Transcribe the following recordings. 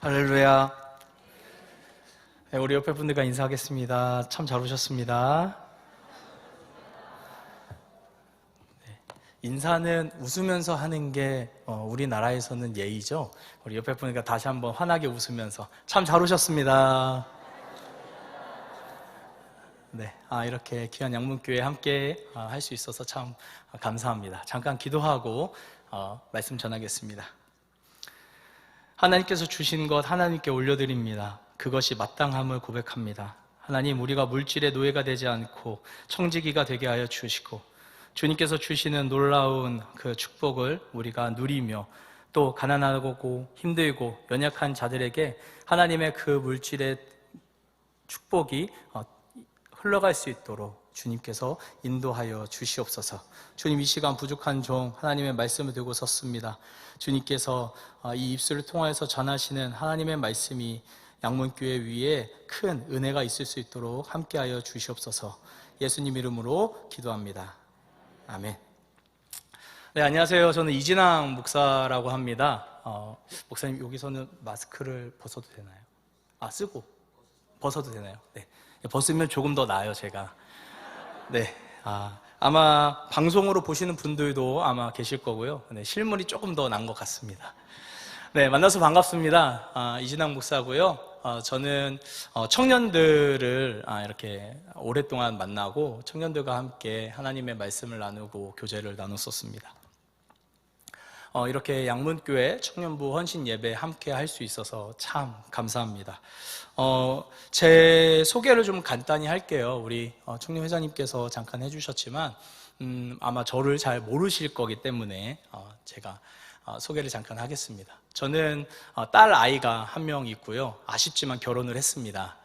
할렐루야. 네, 우리 옆에 분들과 인사하겠습니다. 참 잘 오셨습니다. 네, 인사는 웃으면서 하는 게 우리나라에서는 예의죠. 우리 옆에 분들과 다시 한번 환하게 웃으면서 참 잘 오셨습니다. 네, 이렇게 귀한 양문교회 함께 할 수 있어서 참 감사합니다. 잠깐 기도하고 말씀 전하겠습니다. 하나님께서 주신 것 하나님께 올려드립니다. 그것이 마땅함을 고백합니다. 하나님, 우리가 물질의 노예가 되지 않고 청지기가 되게 하여 주시고 주님께서 주시는 놀라운 그 축복을 우리가 누리며 또 가난하고 힘들고 연약한 자들에게 하나님의 그 물질의 축복이 흘러갈 수 있도록 주님께서 인도하여 주시옵소서. 주님, 이 시간 부족한 종 하나님의 말씀을 들고 섰습니다. 주님께서 이 입술을 통하여서 전하시는 하나님의 말씀이 양문교회 위에 큰 은혜가 있을 수 있도록 함께하여 주시옵소서. 예수님 이름으로 기도합니다. 아멘. 네, 안녕하세요. 저는 이진항 목사라고 합니다. 목사님, 여기서는 마스크를 벗어도 되나요? 쓰고 벗어도 되나요? 네, 벗으면 조금 더 나아요, 제가. 네, 아마 방송으로 보시는 분들도 아마 계실 거고요. 네, 실물이 조금 더 난 것 같습니다. 네, 만나서 반갑습니다. 이진항 목사고요. 저는 청년들을 이렇게 오랫동안 만나고 청년들과 함께 하나님의 말씀을 나누고 교제를 나눴었습니다. 이렇게 양문교회 청년부 헌신 예배 함께 할 수 있어서 참 감사합니다. 제 소개를 좀 간단히 할게요. 우리 청년 회장님께서 잠깐 해주셨지만 아마 저를 잘 모르실 거기 때문에 제가 소개를 잠깐 하겠습니다. 저는 딸 아이가 한 명 있고요. 아쉽지만 결혼을 했습니다.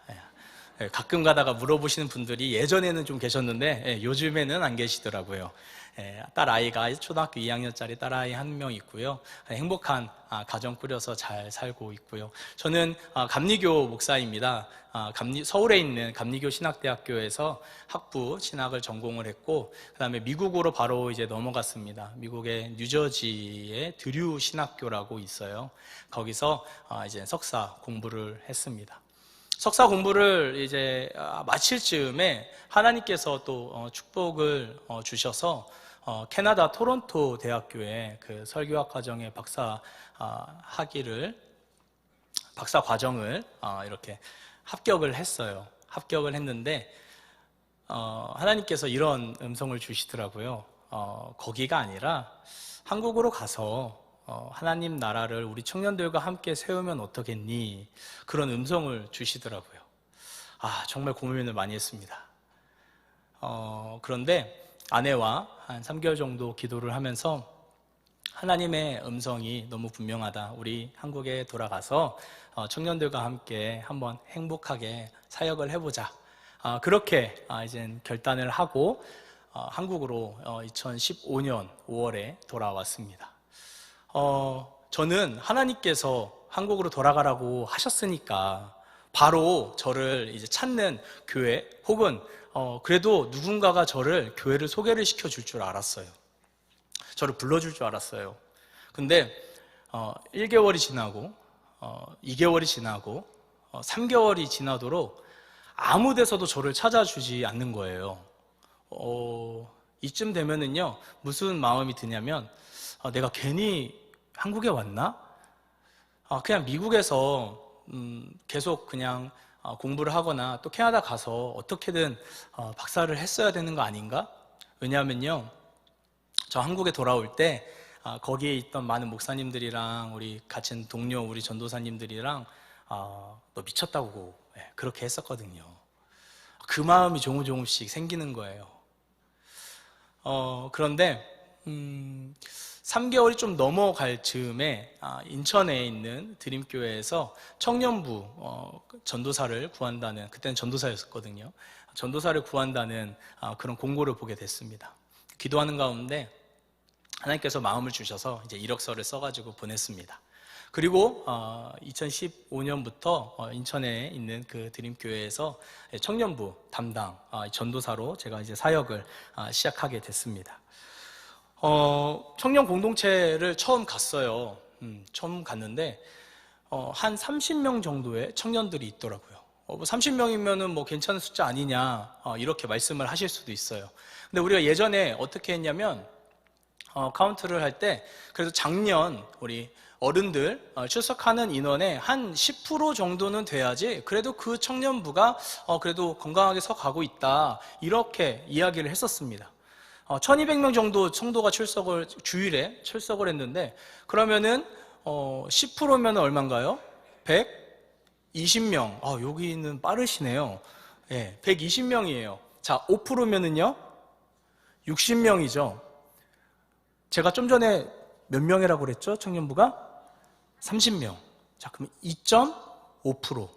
가끔 가다가 물어보시는 분들이 예전에는 좀 계셨는데 요즘에는 안 계시더라고요. 딸 아이가 초등학교 2학년짜리 딸 아이 한 명 있고요. 행복한 가정 꾸려서 잘 살고 있고요. 저는 감리교 목사입니다. 서울에 있는 감리교 신학대학교에서 학부 신학을 전공을 했고, 그 다음에 미국으로 바로 이제 넘어갔습니다. 미국의 뉴저지의 드류 신학교라고 있어요. 거기서 이제 석사 공부를 했습니다. 석사 공부를 이제 마칠 즈음에 하나님께서 또 축복을 주셔서 캐나다 토론토 대학교에 그 설교학 과정의 박사 과정을 이렇게 합격을 했어요. 합격을 했는데 하나님께서 이런 음성을 주시더라고요. 거기가 아니라 한국으로 가서 하나님 나라를 우리 청년들과 함께 세우면 어떠겠니? 그런 음성을 주시더라고요. 정말 고민을 많이 했습니다. 그런데 아내와 한 3개월 정도 기도를 하면서 하나님의 음성이 너무 분명하다. 우리 한국에 돌아가서 청년들과 함께 한번 행복하게 사역을 해보자. 그렇게 이제 결단을 하고 한국으로 2015년 5월에 돌아왔습니다. 저는 하나님께서 한국으로 돌아가라고 하셨으니까 바로 저를 이제 찾는 교회 혹은 그래도 누군가가 저를 교회를 소개를 시켜줄 줄 알았어요. 저를 불러줄 줄 알았어요. 근데 1개월이 지나고 2개월이 지나고 3개월이 지나도록 아무 데서도 저를 찾아주지 않는 거예요. 이쯤 되면은요, 무슨 마음이 드냐면 내가 괜히 한국에 왔나? 그냥 미국에서 계속 그냥 공부를 하거나 또 캐나다 가서 어떻게든 박사를 했어야 되는 거 아닌가? 왜냐하면요, 저 한국에 돌아올 때 거기에 있던 많은 목사님들이랑 우리 같은 동료 우리 전도사님들이랑 너 미쳤다고 그렇게 했었거든요. 그 마음이 조금씩 생기는 거예요. 그런데 3개월이 좀 넘어갈 즈음에 인천에 있는 드림교회에서 청년부 전도사를 구한다는, 그때는 전도사였었거든요. 전도사를 구한다는 그런 공고를 보게 됐습니다. 기도하는 가운데 하나님께서 마음을 주셔서 이제 이력서를 써가지고 보냈습니다. 그리고 2015년부터 인천에 있는 그 드림교회에서 청년부 담당 전도사로 제가 이제 사역을 시작하게 됐습니다. 청년 공동체를 처음 갔어요. 처음 갔는데 한 30명 정도의 청년들이 있더라고요. 30명이면은 뭐 괜찮은 숫자 아니냐, 이렇게 말씀을 하실 수도 있어요. 근데 우리가 예전에 어떻게 했냐면, 카운트를 할 때, 그래도 작년 우리 어른들 출석하는 인원의 한 10% 정도는 돼야지 그래도 그 청년부가 그래도 건강하게 서가고 있다, 이렇게 이야기를 했었습니다. 1200명 정도 성도가 주일에 출석을 했는데, 그러면은 10%면 얼마인가요? 120명. 여기는 빠르시네요. 네, 120명이에요. 자, 5%면은요? 60명이죠. 제가 좀 전에 몇 명이라고 그랬죠? 청년부가? 30명. 자, 그럼 2.5%.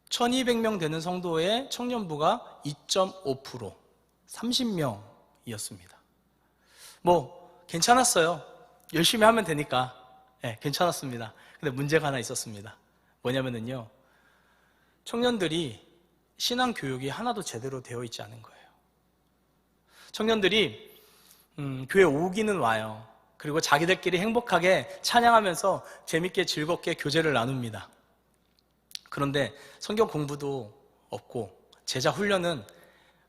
1200명 되는 성도의 청년부가 2.5%. 30명이었습니다. 뭐, 괜찮았어요. 열심히 하면 되니까. 네, 괜찮았습니다. 근데 문제가 하나 있었습니다. 뭐냐면요, 청년들이 신앙 교육이 하나도 제대로 되어 있지 않은 거예요. 청년들이 교회 오기는 와요. 그리고 자기들끼리 행복하게 찬양하면서 재밌게 즐겁게 교제를 나눕니다. 그런데 성경 공부도 없고 제자 훈련은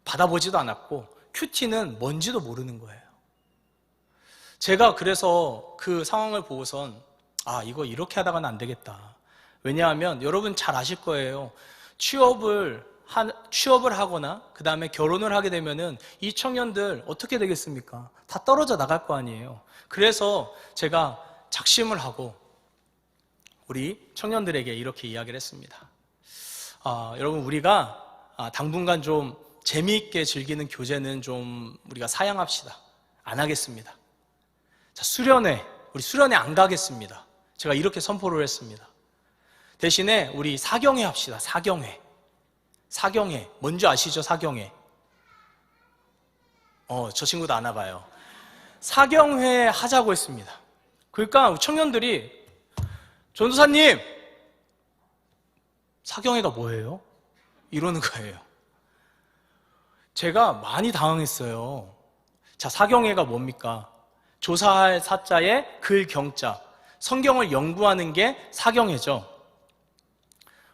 받아보지도 않았고 큐티는 뭔지도 모르는 거예요. 제가 그래서 그 상황을 보고선 이거 이렇게 하다가는 안 되겠다. 왜냐하면 여러분 잘 아실 거예요. 취업을 하거나 그 다음에 결혼을 하게 되면은 이 청년들 어떻게 되겠습니까? 다 떨어져 나갈 거 아니에요. 그래서 제가 작심을 하고 우리 청년들에게 이렇게 이야기를 했습니다. 여러분, 우리가 당분간 좀 재미있게 즐기는 교제는 좀 우리가 사양합시다. 안 하겠습니다. 자, 우리 수련회 안 가겠습니다. 제가 이렇게 선포를 했습니다. 대신에 우리 사경회 합시다. 사경회. 뭔지 아시죠? 사경회. 저 친구도 아나 봐요. 사경회 하자고 했습니다. 그러니까 청년들이 전도사님, 사경회가 뭐예요? 이러는 거예요. 제가 많이 당황했어요. 자, 사경회가 뭡니까? 조사할 사자에 글 경자, 성경을 연구하는 게 사경회죠.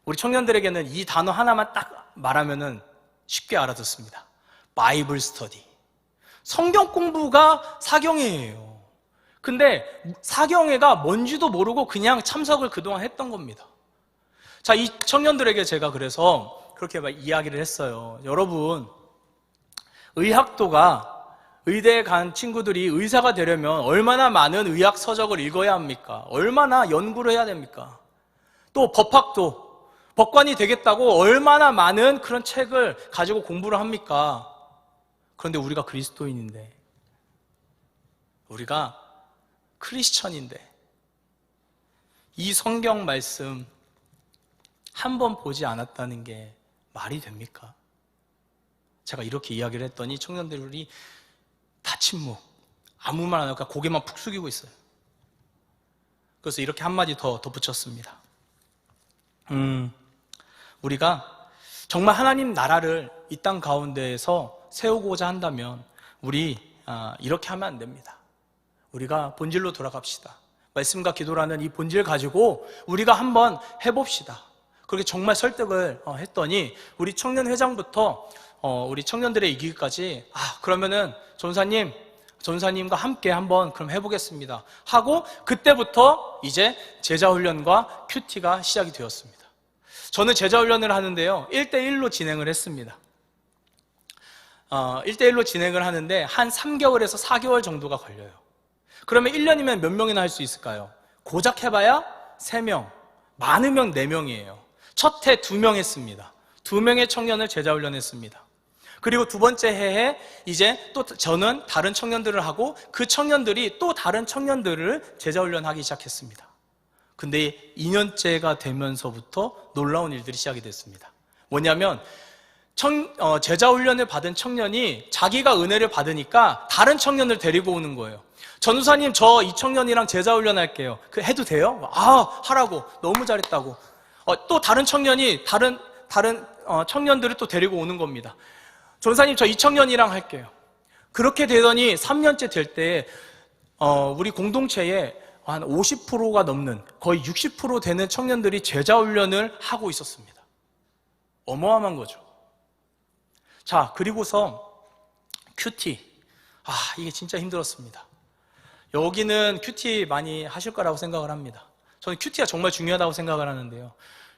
우리 청년들에게는 이 단어 하나만 딱 말하면은 쉽게 알아듣습니다. 바이블 스터디. 성경 공부가 사경회예요. 근데 사경회가 뭔지도 모르고 그냥 참석을 그동안 했던 겁니다. 자, 이 청년들에게 제가 그래서 그렇게 막 이야기를 했어요. 여러분, 의대에 간 친구들이 의사가 되려면 얼마나 많은 의학 서적을 읽어야 합니까? 얼마나 연구를 해야 됩니까? 또 법관이 되겠다고 얼마나 많은 그런 책을 가지고 공부를 합니까? 그런데 우리가 그리스도인인데, 우리가 크리스천인데 이 성경 말씀 한 번 보지 않았다는 게 말이 됩니까? 제가 이렇게 이야기를 했더니 청년들이 다 침묵, 아무 말 안 하고 고개만 푹 숙이고 있어요. 그래서 이렇게 한마디 더 덧붙였습니다. 우리가 정말 하나님 나라를 이 땅 가운데에서 세우고자 한다면 우리 이렇게 하면 안 됩니다. 우리가 본질로 돌아갑시다. 말씀과 기도라는 이 본질 가지고 우리가 한번 해봅시다. 그렇게 정말 설득을 했더니 우리 청년 회장부터 우리 청년들의 이기기까지 그러면은 전사님과 함께 한번 그럼 해보겠습니다 하고, 그때부터 이제 제자훈련과 큐티가 시작이 되었습니다. 저는 제자훈련을 하는데요, 1대1로 진행을 했습니다. 1대1로 진행을 하는데 한 3개월에서 4개월 정도가 걸려요. 그러면 1년이면 몇 명이나 할 수 있을까요? 고작 해봐야 3명, 많으면 4명이에요. 첫 해 2명 했습니다. 2명의 청년을 제자훈련했습니다. 그리고 두 번째 해에 이제 또 저는 다른 청년들을 하고 그 청년들이 또 다른 청년들을 제자훈련하기 시작했습니다. 근데 2년째가 되면서부터 놀라운 일들이 시작이 됐습니다. 뭐냐면 제자훈련을 받은 청년이 자기가 은혜를 받으니까 다른 청년을 데리고 오는 거예요. 전우사님, 저 이 청년이랑 제자훈련 할게요. 해도 돼요? 하라고. 너무 잘했다고. 또 다른 청년이 다른 청년들을 또 데리고 오는 겁니다. 전사님, 저 이 청년이랑 할게요. 그렇게 되더니 3년째 될 때 우리 공동체에 한 50%가 넘는 거의 60% 되는 청년들이 제자 훈련을 하고 있었습니다. 어마어마한 거죠. 자, 그리고서 큐티. 이게 진짜 힘들었습니다. 여기는 큐티 많이 하실 거라고 생각을 합니다. 저는 큐티가 정말 중요하다고 생각을 하는데요.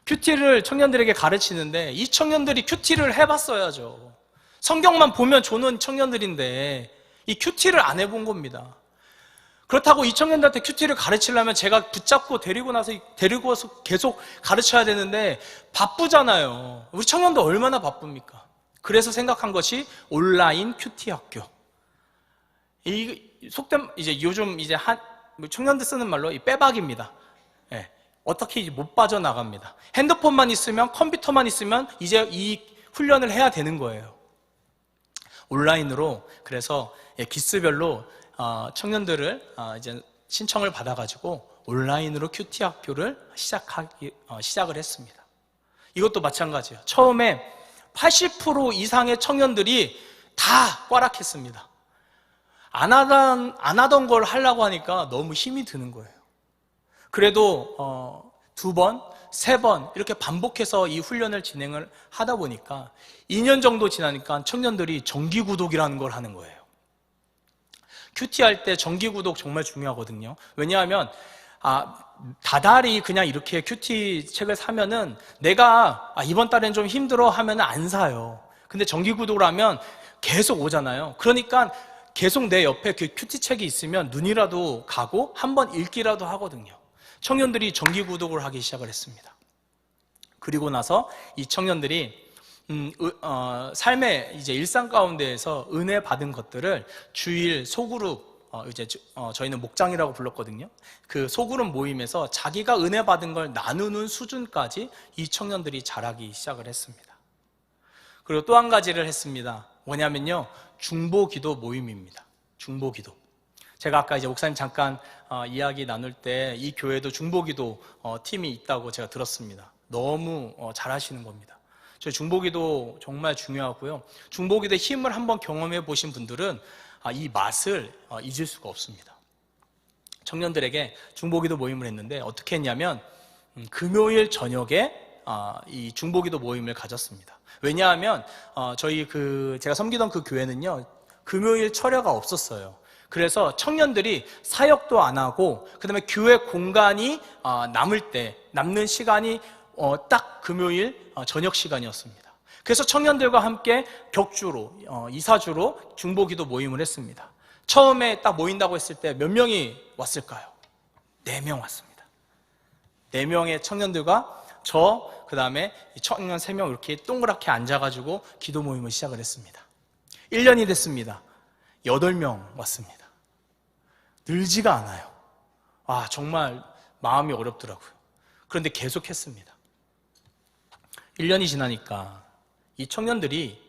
큐티를 청년들에게 가르치는데 이 청년들이 큐티를 해봤어야죠. 성경만 보면 좋은 청년들인데 이 큐티를 안 해본 겁니다. 그렇다고 이 청년들한테 큐티를 가르치려면 제가 붙잡고 데리고서 계속 가르쳐야 되는데 바쁘잖아요. 우리 청년도 얼마나 바쁩니까? 그래서 생각한 것이 온라인 큐티 학교. 이 속된 이제 요즘 이제 청년들 쓰는 말로 이 빼박입니다. 예, 어떻게 못 빠져나갑니다. 핸드폰만 있으면, 컴퓨터만 있으면 이제 이 훈련을 해야 되는 거예요. 온라인으로. 그래서 기스별로 청년들을 이제 신청을 받아가지고 온라인으로 큐티 학교를 시작을 했습니다. 이것도 마찬가지예요. 처음에 80% 이상의 청년들이 다 꽈락했습니다. 안 하던 걸 하려고 하니까 너무 힘이 드는 거예요. 그래도 2번, 3번 이렇게 반복해서 이 훈련을 진행을 하다 보니까 2년 정도 지나니까 청년들이 정기구독이라는 걸 하는 거예요. 큐티 할 때 정기구독 정말 중요하거든요. 왜냐하면 다달이 그냥 이렇게 큐티 책을 사면은 내가 이번 달엔 좀 힘들어 하면은 안 사요. 근데 정기구독을 하면 계속 오잖아요. 그러니까 계속 내 옆에 그 큐티 책이 있으면 눈이라도 가고 한번 읽기라도 하거든요. 청년들이 정기구독을 하기 시작을 했습니다. 그리고 나서 이 청년들이 삶의 이제 일상 가운데에서 은혜 받은 것들을 주일 소그룹, 저희는 목장이라고 불렀거든요. 그 소그룹 모임에서 자기가 은혜 받은 걸 나누는 수준까지 이 청년들이 자라기 시작을 했습니다. 그리고 또 한 가지를 했습니다. 뭐냐면요, 중보기도 모임입니다. 중보기도. 제가 아까 이제 목사님 잠깐 이야기 나눌 때 이 교회도 중보기도 팀이 있다고 제가 들었습니다. 너무 잘하시는 겁니다. 저희 중보기도 정말 중요하고요. 중보기도의 힘을 한번 경험해 보신 분들은 이 맛을 잊을 수가 없습니다. 청년들에게 중보기도 모임을 했는데 어떻게 했냐면 금요일 저녁에 이 중보기도 모임을 가졌습니다. 왜냐하면 제가 섬기던 그 교회는요, 금요일 철야가 없었어요. 그래서 청년들이 사역도 안 하고 그다음에 교회 공간이 남는 시간이 딱 금요일 저녁 시간이었습니다. 그래서 청년들과 함께 격주로, 이사주로 중보기도 모임을 했습니다. 처음에 딱 모인다고 했을 때 몇 명이 왔을까요? 4명 왔습니다. 4명의 청년들과 그 다음에 청년 3명 이렇게 동그랗게 앉아가지고 기도 모임을 시작을 했습니다. 1년이 됐습니다. 8명 왔습니다. 늘지가 않아요. 정말 마음이 어렵더라고요. 그런데 계속 했습니다. 1년이 지나니까 이 청년들이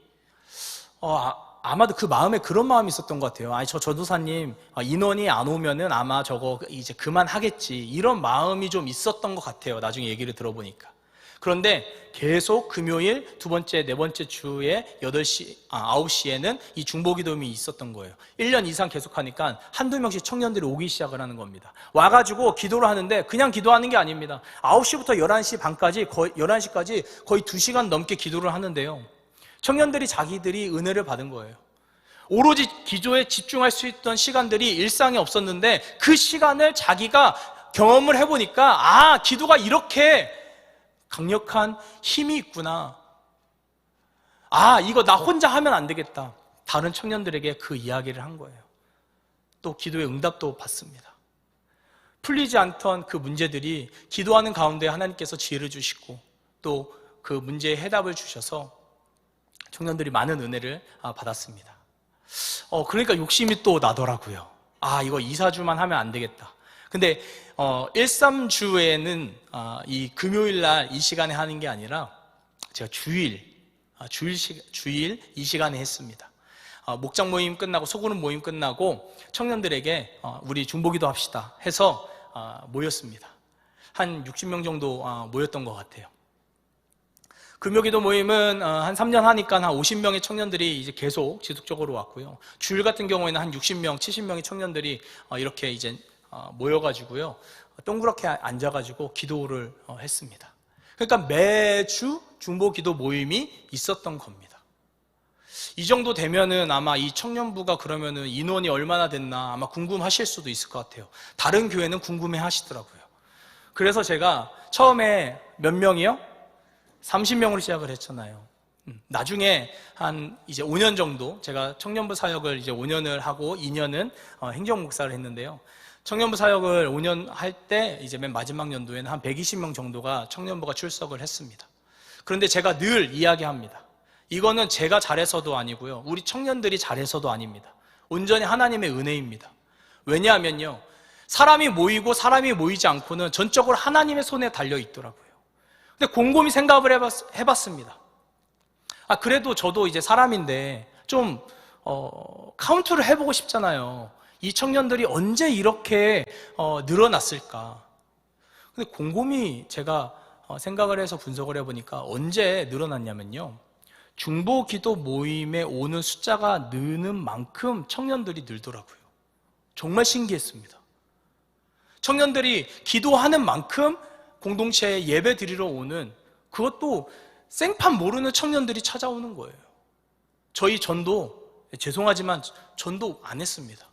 아마도 그 마음에 그런 마음이 있었던 것 같아요. 저 전도사님 인원이 안 오면은 아마 저거 이제 그만하겠지, 이런 마음이 좀 있었던 것 같아요. 나중에 얘기를 들어보니까. 그런데 계속 금요일 2번째, 4번째 주에 9시에는 이 중보기도움이 있었던 거예요. 1년 이상 계속 하니까 한두 명씩 청년들이 오기 시작을 하는 겁니다. 와가지고 기도를 하는데 그냥 기도하는 게 아닙니다. 9시부터 11시 반까지, 11시까지 거의 2시간 넘게 기도를 하는데요. 청년들이 자기들이 은혜를 받은 거예요. 오로지 기도에 집중할 수 있던 시간들이 일상에 없었는데 그 시간을 자기가 경험을 해보니까 기도가 이렇게 강력한 힘이 있구나. 이거 나 혼자 하면 안 되겠다. 다른 청년들에게 그 이야기를 한 거예요. 또 기도의 응답도 받습니다. 풀리지 않던 그 문제들이 기도하는 가운데 하나님께서 지혜를 주시고 또 그 문제의 해답을 주셔서 청년들이 많은 은혜를 받았습니다. 그러니까 욕심이 또 나더라고요. 이거 2-4주만 하면 안 되겠다. 근데 1-3주에는 이 금요일날 이 시간에 하는 게 아니라 제가 주일 이 시간에 했습니다. 목장 모임 끝나고 소그룹 모임 끝나고 청년들에게 우리 중보기도 합시다 해서 모였습니다. 한 60명 정도 모였던 것 같아요. 금요기도 모임은 한 3년 하니까 한 50명의 청년들이 이제 계속 지속적으로 왔고요. 주일 같은 경우에는 한 60명, 70명의 청년들이 이렇게 이제 모여가지고요, 동그랗게 앉아가지고 기도를 했습니다. 그러니까 매주 중보기도 모임이 있었던 겁니다. 이 정도 되면은 아마 이 청년부가 그러면은 인원이 얼마나 됐나 아마 궁금하실 수도 있을 것 같아요. 다른 교회는 궁금해 하시더라고요. 그래서 제가 처음에 몇 명이요? 30명으로 시작을 했잖아요. 나중에 한 이제 5년 정도, 제가 청년부 사역을 이제 5년을 하고 2년은 행정목사를 했는데요. 청년부 사역을 5년 할 때 이제 맨 마지막 연도에는 한 120명 정도가 청년부가 출석을 했습니다. 그런데 제가 늘 이야기합니다. 이거는 제가 잘해서도 아니고요, 우리 청년들이 잘해서도 아닙니다. 온전히 하나님의 은혜입니다. 왜냐하면요, 사람이 모이고 사람이 모이지 않고는 전적으로 하나님의 손에 달려 있더라고요. 근데 곰곰이 생각을 해봤습니다. 그래도 저도 이제 사람인데 좀 카운트를 해보고 싶잖아요. 이 청년들이 언제 이렇게 늘어났을까? 근데 곰곰이 제가 생각을 해서 분석을 해보니까 언제 늘어났냐면요, 중보기도 모임에 오는 숫자가 느는 만큼 청년들이 늘더라고요. 정말 신기했습니다. 청년들이 기도하는 만큼 공동체에 예배 드리러 오는, 그것도 생판 모르는 청년들이 찾아오는 거예요. 저희 전도, 죄송하지만 전도 안 했습니다.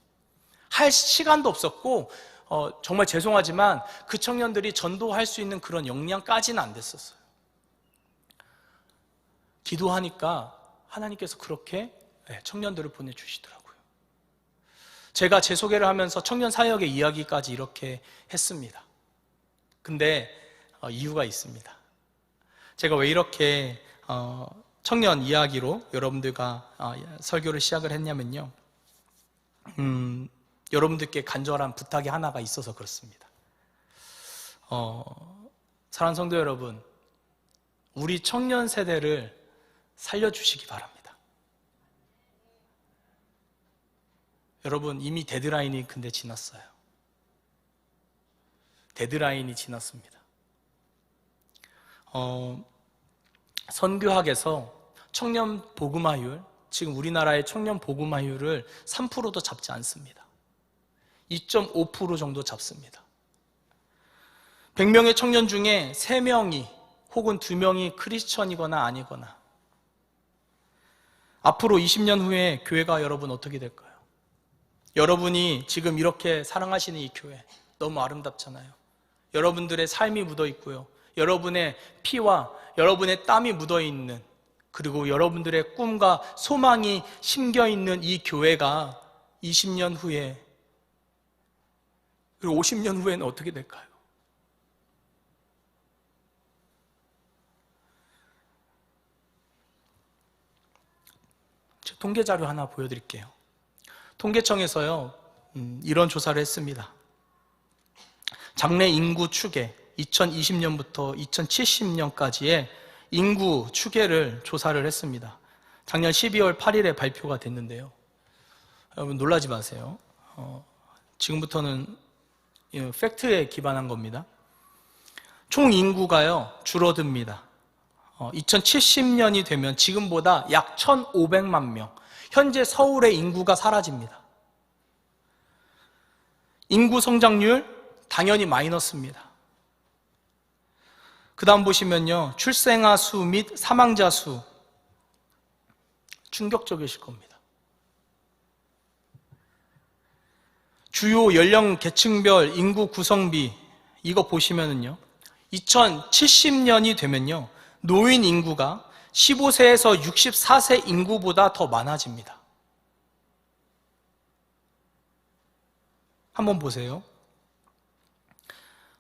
할 시간도 없었고 정말 죄송하지만 그 청년들이 전도할 수 있는 그런 역량까지는 안 됐었어요. 기도하니까 하나님께서 그렇게 청년들을 보내주시더라고요. 제가 제 소개를 하면서 청년 사역의 이야기까지 이렇게 했습니다. 근데 이유가 있습니다. 제가 왜 이렇게 청년 이야기로 여러분들과 설교를 시작을 했냐면요, 여러분들께 간절한 부탁이 하나가 있어서 그렇습니다. 사랑하는 성도 여러분, 우리 청년 세대를 살려주시기 바랍니다. 여러분, 이미 데드라인이 근데 지났어요. 데드라인이 지났습니다. 선교학에서 청년 복음화율, 지금 우리나라의 청년 복음화율을 3%도 잡지 않습니다. 2.5% 정도 잡습니다. 100명의 청년 중에 3명이 혹은 2명이 크리스천이거나 아니거나. 앞으로 20년 후에 교회가 여러분 어떻게 될까요? 여러분이 지금 이렇게 사랑하시는 이 교회 너무 아름답잖아요. 여러분들의 삶이 묻어 있고요, 여러분의 피와 여러분의 땀이 묻어 있는, 그리고 여러분들의 꿈과 소망이 심겨 있는 이 교회가 20년 후에, 그리고 50년 후에는 어떻게 될까요? 제 통계 자료 하나 보여드릴게요. 통계청에서요, 이런 조사를 했습니다. 장래 인구 추계, 2020년부터 2070년까지의 인구 추계를 조사를 했습니다. 작년 12월 8일에 발표가 됐는데요. 여러분 놀라지 마세요. 지금부터는 팩트에 기반한 겁니다. 총 인구가요 줄어듭니다. 2070년이 되면 지금보다 약 1,500만 명, 현재 서울의 인구가 사라집니다. 인구 성장률 당연히 마이너스입니다. 그 다음 보시면요, 출생아 수 및 사망자 수, 충격적이실 겁니다. 주요 연령 계층별 인구 구성비, 이거 보시면은요, 2070년이 되면요, 노인 인구가 15세에서 64세 인구보다 더 많아집니다. 한번 보세요.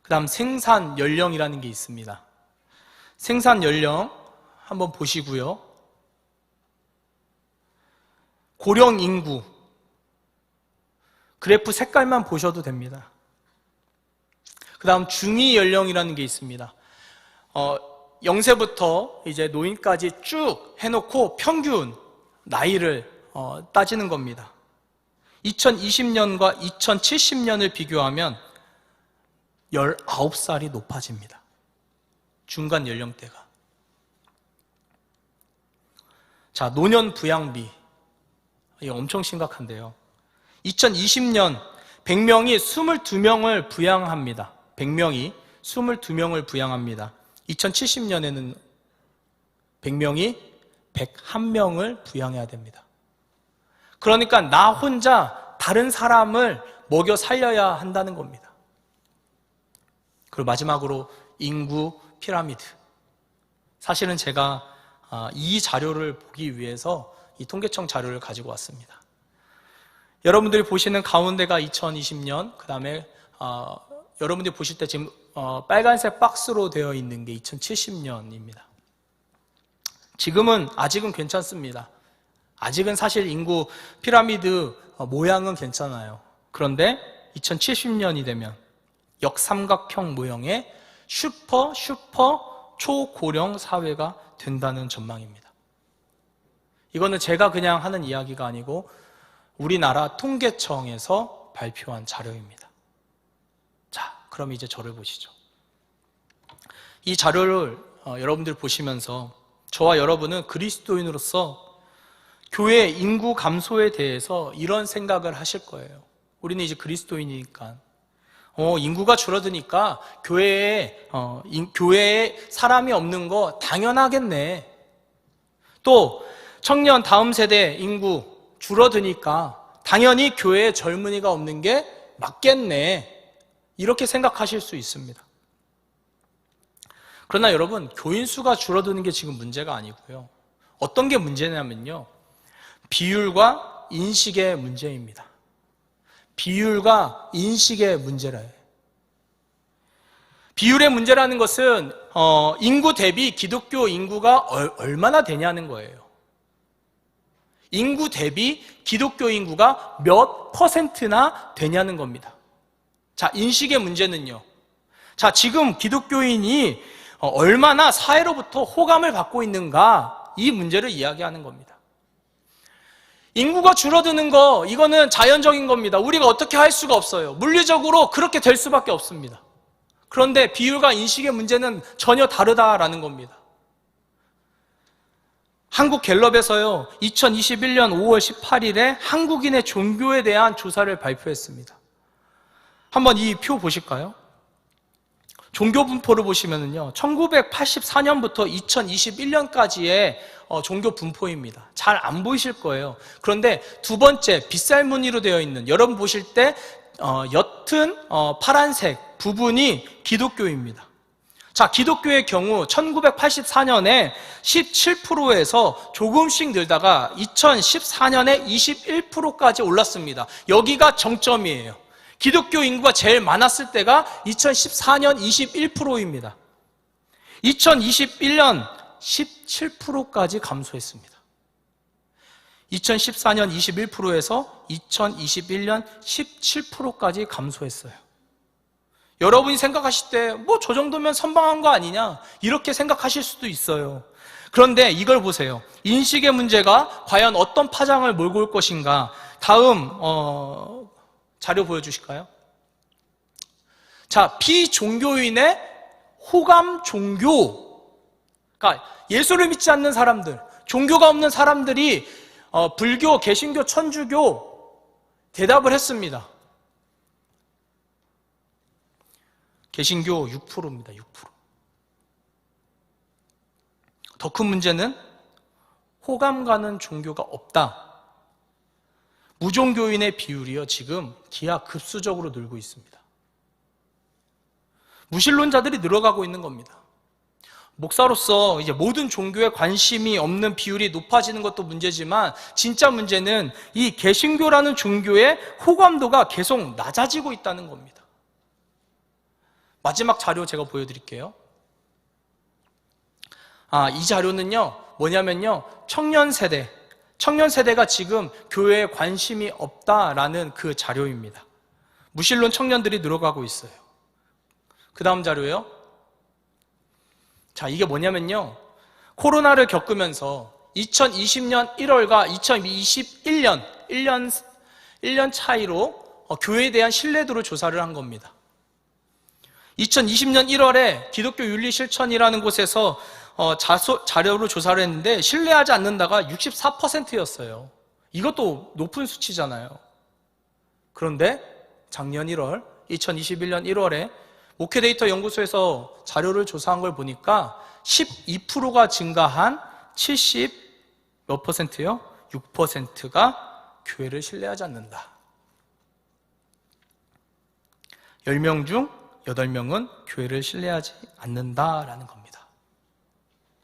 그 다음 생산 연령이라는 게 있습니다. 생산 연령 한번 보시고요. 고령 인구, 그래프 색깔만 보셔도 됩니다. 그 다음 중위 연령이라는 게 있습니다. 0세부터 이제 노인까지 쭉 해놓고 평균 나이를 따지는 겁니다. 2020년과 2070년을 비교하면 19살이 높아집니다. 중간 연령대가. 자, 노년 부양비. 이거 엄청 심각한데요. 2020년 100명이 22명을 부양합니다. 100명이 22명을 부양합니다. 2070년에는 100명이 101명을 부양해야 됩니다. 그러니까 나 혼자 다른 사람을 먹여 살려야 한다는 겁니다. 그리고 마지막으로 인구 피라미드. 사실은 제가 이 자료를 보기 위해서 이 통계청 자료를 가지고 왔습니다. 여러분들이 보시는 가운데가 2020년, 그 다음에 여러분들이 보실 때 지금 빨간색 박스로 되어 있는 게 2070년입니다. 지금은 아직은 괜찮습니다. 아직은 사실 인구 피라미드 모양은 괜찮아요. 그런데 2070년이 되면 역삼각형 모형의 슈퍼 초고령 사회가 된다는 전망입니다. 이거는 제가 그냥 하는 이야기가 아니고 우리나라 통계청에서 발표한 자료입니다. 자, 그럼 이제 저를 보시죠. 이 자료를 여러분들 보시면서 저와 여러분은 그리스도인으로서 교회 인구 감소에 대해서 이런 생각을 하실 거예요. 우리는 이제 그리스도인이니까 인구가 줄어드니까 교회에 사람이 없는 거 당연하겠네. 또 청년 다음 세대 인구 줄어드니까 당연히 교회에 젊은이가 없는 게 맞겠네. 이렇게 생각하실 수 있습니다. 그러나 여러분, 교인 수가 줄어드는 게 지금 문제가 아니고요. 어떤 게 문제냐면요, 비율과 인식의 문제입니다. 비율과 인식의 문제래요. 비율의 문제라는 것은 인구 대비 기독교 인구가 얼마나 되냐는 거예요. 인구 대비 기독교 인구가 몇 퍼센트나 되냐는 겁니다. 자, 인식의 문제는요, 자, 지금 기독교인이 얼마나 사회로부터 호감을 받고 있는가, 이 문제를 이야기하는 겁니다. 인구가 줄어드는 거, 이거는 자연적인 겁니다. 우리가 어떻게 할 수가 없어요. 물리적으로 그렇게 될 수밖에 없습니다. 그런데 비율과 인식의 문제는 전혀 다르다라는 겁니다. 한국갤럽에서요, 2021년 5월 18일에 한국인의 종교에 대한 조사를 발표했습니다. 한번 이 표 보실까요? 종교 분포를 보시면은요, 1984년부터 2021년까지의 종교 분포입니다. 잘 안 보이실 거예요. 그런데 두 번째 빗살무늬로 되어 있는, 여러분 보실 때 옅은 파란색 부분이 기독교입니다. 자, 기독교의 경우 1984년에 17%에서 조금씩 늘다가 2014년에 21%까지 올랐습니다. 여기가 정점이에요. 기독교 인구가 제일 많았을 때가 2014년 21%입니다. 2021년 17%까지 감소했습니다. 2014년 21%에서 2021년 17%까지 감소했어요. 여러분이 생각하실 때 저 정도면 선방한 거 아니냐, 이렇게 생각하실 수도 있어요. 그런데 이걸 보세요. 인식의 문제가 과연 어떤 파장을 몰고 올 것인가. 다음 자료 보여주실까요? 자, 비종교인의 호감 종교. 그러니까 예수를 믿지 않는 사람들, 종교가 없는 사람들이 불교, 개신교, 천주교 대답을 했습니다. 개신교 6%입니다. 6%. 더 큰 문제는 호감 가는 종교가 없다. 무종교인의 비율이요, 지금 기하급수적으로 늘고 있습니다. 무신론자들이 늘어가고 있는 겁니다. 목사로서 이제 모든 종교에 관심이 없는 비율이 높아지는 것도 문제지만, 진짜 문제는 이 개신교라는 종교의 호감도가 계속 낮아지고 있다는 겁니다. 마지막 자료 제가 보여드릴게요. 이 자료는요, 뭐냐면요, 청년 세대가 지금 교회에 관심이 없다라는 그 자료입니다. 무신론 청년들이 늘어가고 있어요. 그 다음 자료요. 자, 이게 뭐냐면요, 코로나를 겪으면서 2020년 1월과 2021년 1년 차이로 교회에 대한 신뢰도를 조사를 한 겁니다. 2020년 1월에 기독교 윤리 실천이라는 곳에서 자료로 조사를 했는데 신뢰하지 않는다가 64%였어요. 이것도 높은 수치잖아요. 그런데 작년 1월, 2021년 1월에 목회데이터 연구소에서 자료를 조사한 걸 보니까 12%가 증가한 70 몇 %요? 6%가 교회를 신뢰하지 않는다. 10명 중 8명은 교회를 신뢰하지 않는다라는 겁니다.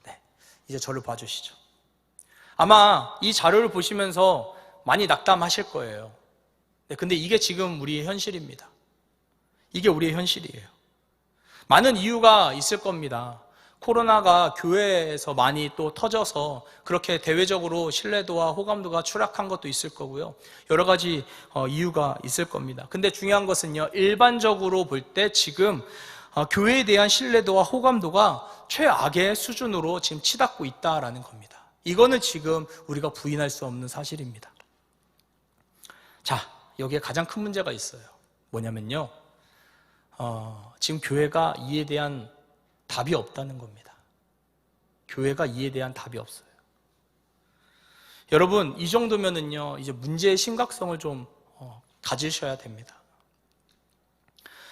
네, 이제 저를 봐주시죠. 아마 이 자료를 보시면서 많이 낙담하실 거예요. 네, 근데 이게 지금 우리의 현실입니다. 이게 우리의 현실이에요. 많은 이유가 있을 겁니다. 코로나가 교회에서 많이 또 터져서 그렇게 대외적으로 신뢰도와 호감도가 추락한 것도 있을 거고요. 여러 가지 이유가 있을 겁니다. 근데 중요한 것은요, 일반적으로 볼 때 지금 교회에 대한 신뢰도와 호감도가 최악의 수준으로 지금 치닫고 있다라는 겁니다. 이거는 지금 우리가 부인할 수 없는 사실입니다. 자, 여기에 가장 큰 문제가 있어요. 뭐냐면요, 지금 교회가 이에 대한 답이 없다는 겁니다. 교회가 이에 대한 답이 없어요. 여러분, 이 정도면은요, 이제 문제의 심각성을 좀 가지셔야 됩니다.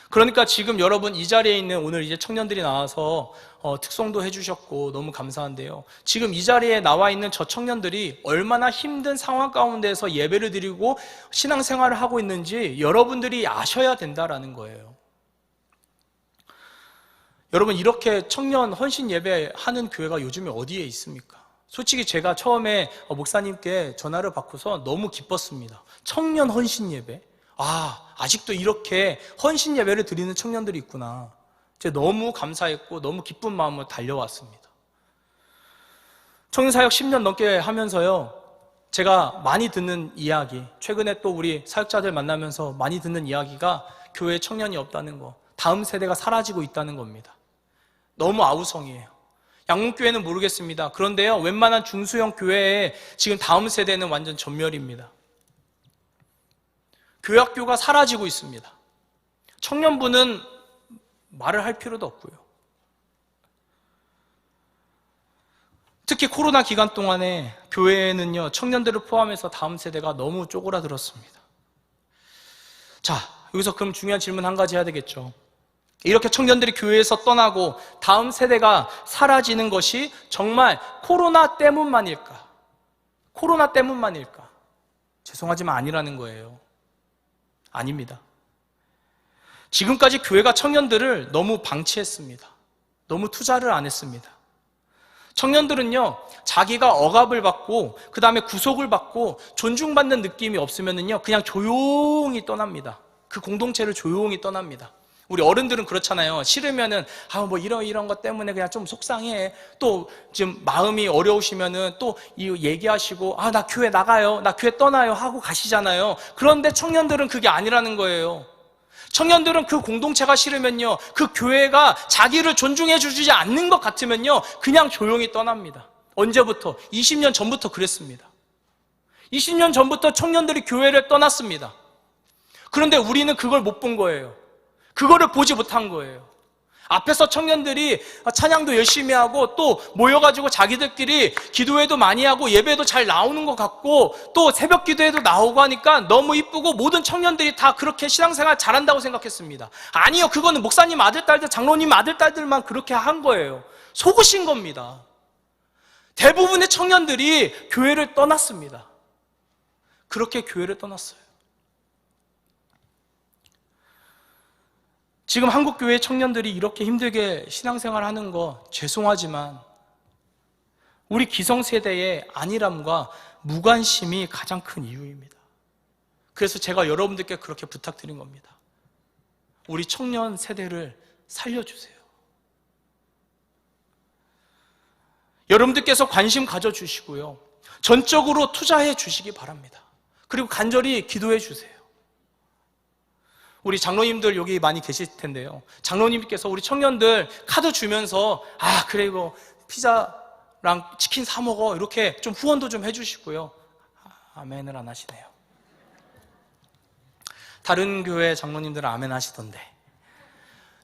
그러니까 지금 여러분 이 자리에 있는 오늘 이제 청년들이 나와서 특송도 해주셨고 너무 감사한데요. 지금 이 자리에 나와 있는 저 청년들이 얼마나 힘든 상황 가운데서 예배를 드리고 신앙생활을 하고 있는지 여러분들이 아셔야 된다라는 거예요. 여러분, 이렇게 청년 헌신 예배하는 교회가 요즘에 어디에 있습니까? 솔직히 제가 처음에 목사님께 전화를 받고서 너무 기뻤습니다. 청년 헌신 예배? 아직도 이렇게 헌신 예배를 드리는 청년들이 있구나. 제가 너무 감사했고 너무 기쁜 마음으로 달려왔습니다. 청년사역 10년 넘게 하면서요, 제가 많이 듣는 이야기, 최근에 또 우리 사역자들 만나면서 많이 듣는 이야기가 교회에 청년이 없다는 거, 다음 세대가 사라지고 있다는 겁니다. 너무 아우성이에요. 양문교회는 모르겠습니다. 그런데요, 웬만한 중소형 교회에 지금 다음 세대는 완전 전멸입니다. 교학교가 사라지고 있습니다. 청년부는 말을 할 필요도 없고요. 특히 코로나 기간 동안에 교회는요, 청년들을 포함해서 다음 세대가 너무 쪼그라들었습니다. 자, 여기서 그럼 중요한 질문 한 가지 해야 되겠죠. 이렇게 청년들이 교회에서 떠나고 다음 세대가 사라지는 것이 정말 코로나 때문만일까? 코로나 때문만일까? 죄송하지만 아니라는 거예요. 아닙니다. 지금까지 교회가 청년들을 너무 방치했습니다. 너무 투자를 안 했습니다. 청년들은요, 자기가 억압을 받고 그 다음에 구속을 받고 존중받는 느낌이 없으면요, 그냥 조용히 떠납니다. 그 공동체를 조용히 떠납니다. 우리 어른들은 그렇잖아요. 싫으면은 뭐 이런 것 때문에 그냥 좀 속상해. 또 지금 마음이 어려우시면은 또 얘기하시고 나 교회 나가요, 나 교회 떠나요 하고 가시잖아요. 그런데 청년들은 그게 아니라는 거예요. 청년들은 그 공동체가 싫으면요, 그 교회가 자기를 존중해 주지 않는 것 같으면요, 그냥 조용히 떠납니다. 언제부터? 20년 전부터 그랬습니다. 20년 전부터 청년들이 교회를 떠났습니다. 그런데 우리는 그걸 못 본 거예요. 그거를 보지 못한 거예요. 앞에서 청년들이 찬양도 열심히 하고 또 모여가지고 자기들끼리 기도회도 많이 하고 예배도 잘 나오는 것 같고 또 새벽 기도회도 나오고 하니까 너무 이쁘고 모든 청년들이 다 그렇게 신앙생활 잘한다고 생각했습니다. 아니요, 그거는 목사님 아들, 딸들, 장로님 아들, 딸들만 그렇게 한 거예요. 속으신 겁니다. 대부분의 청년들이 교회를 떠났습니다. 그렇게 교회를 떠났어요. 지금 한국교회 청년들이 이렇게 힘들게 신앙생활하는 거 죄송하지만 우리 기성세대의 안일함과 무관심이 가장 큰 이유입니다. 그래서 제가 여러분들께 그렇게 부탁드린 겁니다. 우리 청년 세대를 살려주세요. 여러분들께서 관심 가져주시고요, 전적으로 투자해 주시기 바랍니다. 그리고 간절히 기도해 주세요. 우리 장로님들 여기 많이 계실 텐데요, 장로님께서 우리 청년들 카드 주면서 그래 이거 피자랑 치킨 사 먹어 이렇게 좀 후원도 좀 해주시고요. 아멘을 안 하시네요. 다른 교회 장로님들은 아멘 하시던데,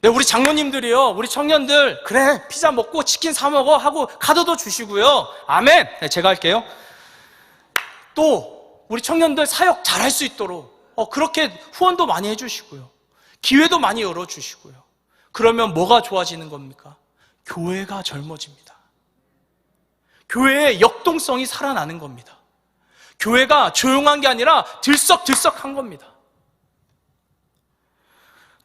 네, 우리 장로님들이요, 우리 청년들 그래 피자 먹고 치킨 사 먹어 하고 카드도 주시고요. 아멘. 네, 제가 할게요. 또 우리 청년들 사역 잘할 수 있도록 그렇게 후원도 많이 해주시고요. 기회도 많이 열어주시고요. 그러면 뭐가 좋아지는 겁니까? 교회가 젊어집니다. 교회의 역동성이 살아나는 겁니다. 교회가 조용한 게 아니라 들썩들썩한 겁니다.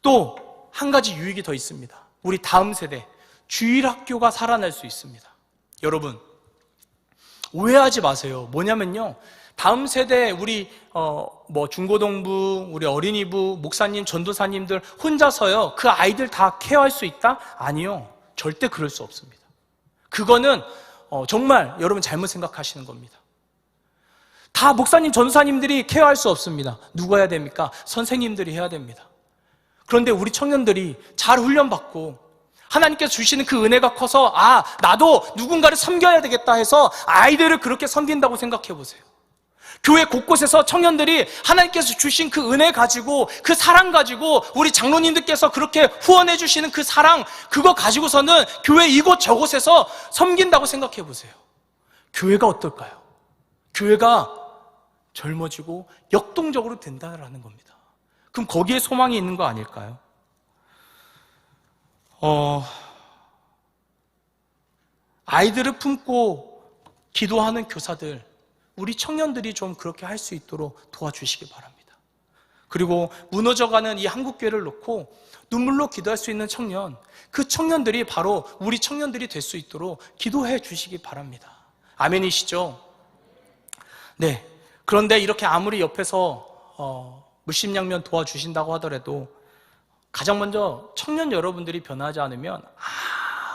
또 한 가지 유익이 더 있습니다. 우리 다음 세대 주일학교가 살아날 수 있습니다. 여러분 오해하지 마세요. 뭐냐면요, 다음 세대 우리 중고등부, 우리 어린이부, 목사님, 전도사님들 혼자서요 그 아이들 다 케어할 수 있다? 아니요, 절대 그럴 수 없습니다. 그거는 정말 여러분 잘못 생각하시는 겁니다. 다 목사님, 전도사님들이 케어할 수 없습니다. 누가 해야 됩니까? 선생님들이 해야 됩니다. 그런데 우리 청년들이 잘 훈련받고 하나님께서 주시는 그 은혜가 커서 나도 누군가를 섬겨야 되겠다 해서 아이들을 그렇게 섬긴다고 생각해 보세요. 교회 곳곳에서 청년들이 하나님께서 주신 그 은혜 가지고, 그 사랑 가지고, 우리 장로님들께서 그렇게 후원해 주시는 그 사랑, 그거 가지고서는 교회 이곳 저곳에서 섬긴다고 생각해 보세요. 교회가 어떨까요? 교회가 젊어지고 역동적으로 된다는 겁니다. 그럼 거기에 소망이 있는 거 아닐까요? 아이들을 품고 기도하는 교사들, 우리 청년들이 좀 그렇게 할 수 있도록 도와주시기 바랍니다. 그리고 무너져가는 이 한국교회를 놓고 눈물로 기도할 수 있는 청년, 그 청년들이 바로 우리 청년들이 될 수 있도록 기도해 주시기 바랍니다. 아멘이시죠? 네. 그런데 이렇게 아무리 옆에서 물심양면 도와주신다고 하더라도 가장 먼저 청년 여러분들이 변하지 않으면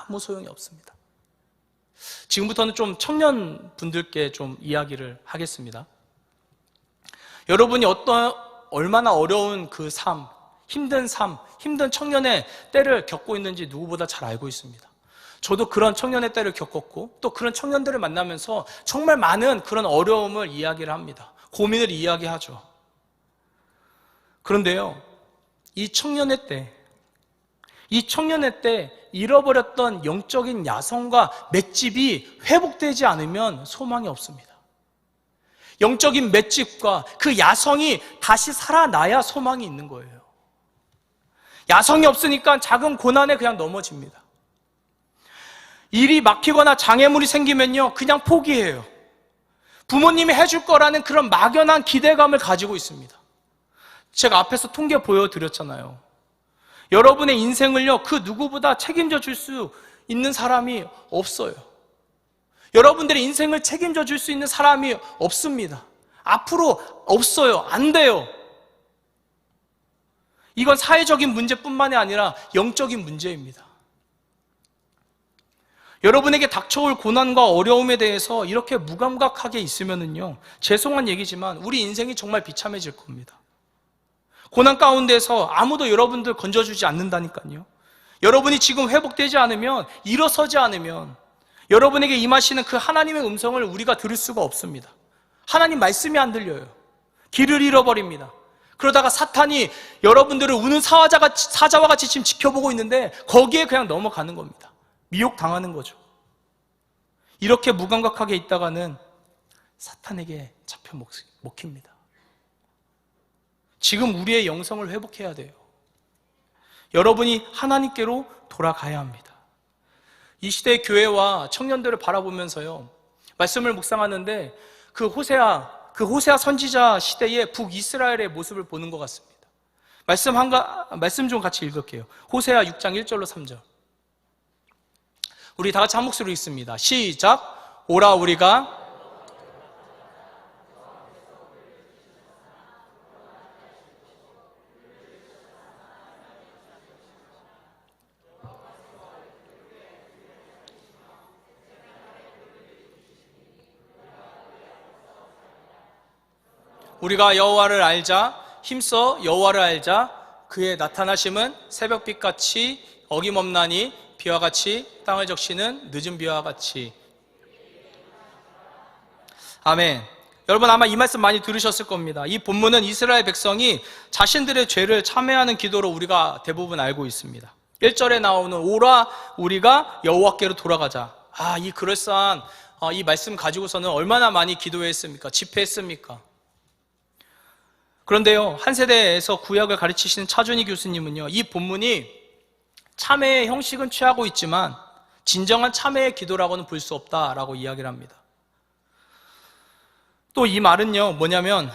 아무 소용이 없습니다. 지금부터는 좀 청년 분들께 좀 이야기를 하겠습니다. 여러분이 얼마나 어려운 그 삶, 힘든 청년의 때를 겪고 있는지 누구보다 잘 알고 있습니다. 저도 그런 청년의 때를 겪었고 또 그런 청년들을 만나면서 정말 많은 그런 어려움을 이야기를 합니다. 고민을 이야기하죠. 그런데요, 이 청년의 때 잃어버렸던 영적인 야성과 맷집이 회복되지 않으면 소망이 없습니다. 영적인 맷집과 그 야성이 다시 살아나야 소망이 있는 거예요. 야성이 없으니까 작은 고난에 그냥 넘어집니다. 일이 막히거나 장애물이 생기면요 그냥 포기해요. 부모님이 해줄 거라는 그런 막연한 기대감을 가지고 있습니다. 제가 앞에서 통계 보여드렸잖아요. 여러분의 인생을요 그 누구보다 책임져 줄 수 있는 사람이 없어요. 여러분들의 인생을 책임져 줄 수 있는 사람이 없습니다. 앞으로 없어요. 안 돼요. 이건 사회적인 문제뿐만이 아니라 영적인 문제입니다. 여러분에게 닥쳐올 고난과 어려움에 대해서 이렇게 무감각하게 있으면은요, 죄송한 얘기지만 우리 인생이 정말 비참해질 겁니다. 고난 가운데서 아무도 여러분들 건져주지 않는다니까요. 여러분이 지금 회복되지 않으면, 일어서지 않으면 여러분에게 임하시는 그 하나님의 음성을 우리가 들을 수가 없습니다. 하나님 말씀이 안 들려요. 길을 잃어버립니다. 그러다가 사탄이 여러분들을 우는 사자와 같이 지금 지켜보고 있는데 거기에 그냥 넘어가는 겁니다. 미혹당하는 거죠. 이렇게 무감각하게 있다가는 사탄에게 잡혀 먹힙니다. 지금 우리의 영성을 회복해야 돼요. 여러분이 하나님께로 돌아가야 합니다. 이 시대의 교회와 청년들을 바라보면서요, 말씀을 묵상하는데 그 호세아 선지자 시대의 북이스라엘의 모습을 보는 것 같습니다. 말씀 좀 같이 읽을게요. 호세아 6장 1절로 3절. 우리 다 같이 한 목소리로 읽습니다. 시작. 오라 우리가 여호와를 알자. 힘써 여호와를 알자. 그의 나타나심은 새벽빛같이 어김없나니 비와 같이 땅을 적시는 늦은 비와 같이. 아멘. 여러분 아마 이 말씀 많이 들으셨을 겁니다. 이 본문은 이스라엘 백성이 자신들의 죄를 참회하는 기도로 우리가 대부분 알고 있습니다. 1절에 나오는 오라 우리가 여호와께로 돌아가자. 이 그럴싸한 이 말씀 가지고서는 얼마나 많이 기도했습니까? 집회했습니까? 그런데요, 한 세대에서 구약을 가르치시는 차준희 교수님은요, 이 본문이 참회의 형식은 취하고 있지만 진정한 참회의 기도라고는 볼 수 없다라고 이야기를 합니다. 또 이 말은요, 뭐냐면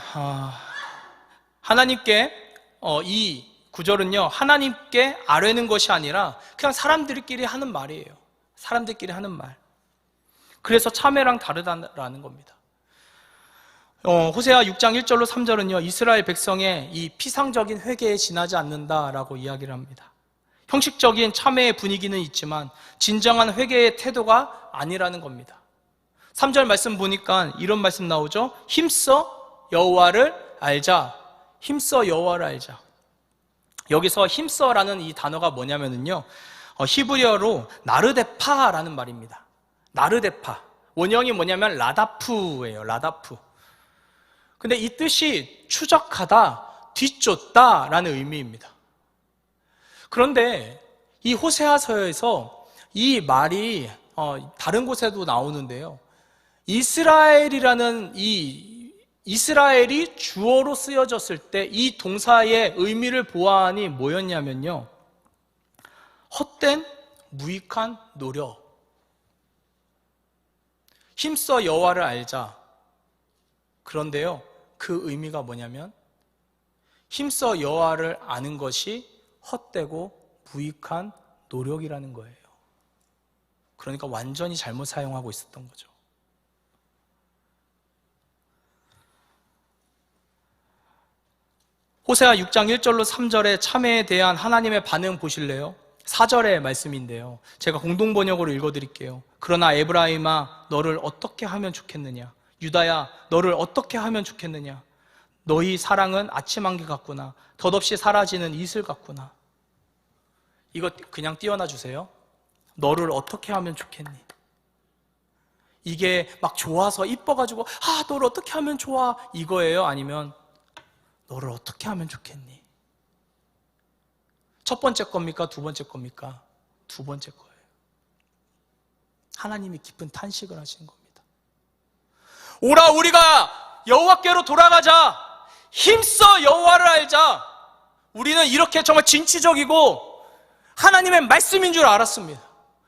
하나님께 이 구절은요, 하나님께 아뢰는 것이 아니라 그냥 사람들끼리 하는 말이에요. 사람들끼리 하는 말. 그래서 참회랑 다르다라는 겁니다. 호세아 6장 1절로 3절은요, 이스라엘 백성의 이 피상적인 회개에 지나지 않는다라고 이야기를 합니다. 형식적인 참회의 분위기는 있지만 진정한 회개의 태도가 아니라는 겁니다. 3절 말씀 보니까 이런 말씀 나오죠. 힘써 여호와를 알자. 힘써 여호와를 알자. 여기서 힘써라는 이 단어가 뭐냐면요, 히브리어로 나르데파라는 말입니다. 나르데파. 원형이 뭐냐면 라다프예요. 라다프. 근데 이 뜻이 추적하다, 뒤쫓다라는 의미입니다. 그런데 이 호세아서에서 이 말이 다른 곳에도 나오는데요, 이스라엘이라는 이스라엘이 주어로 쓰여졌을 때 이 동사의 의미를 보아하니 뭐였냐면요, 헛된 무익한 노력. 힘써 여호와를 알자. 그런데요, 그 의미가 뭐냐면 힘써 여호와를 아는 것이 헛되고 무익한 노력이라는 거예요. 그러니까 완전히 잘못 사용하고 있었던 거죠. 호세아 6장 1절로 3절의 참회에 대한 하나님의 반응 보실래요? 4절의 말씀인데요, 제가 공동번역으로 읽어드릴게요. 그러나 에브라임아, 너를 어떻게 하면 좋겠느냐? 유다야, 너를 어떻게 하면 좋겠느냐? 너희 사랑은 아침 안개 같구나. 덧없이 사라지는 이슬 같구나. 이거 그냥 띄워놔 주세요. 너를 어떻게 하면 좋겠니? 이게 막 좋아서 이뻐가지고 너를 어떻게 하면 좋아 이거예요? 아니면 너를 어떻게 하면 좋겠니? 첫 번째 겁니까? 두 번째 겁니까? 두 번째 거예요. 하나님이 깊은 탄식을 하시는 겁니다. 오라, 우리가 여호와께로 돌아가자. 힘써 여호와를 알자. 우리는 이렇게 정말 진취적이고 하나님의 말씀인 줄 알았습니다.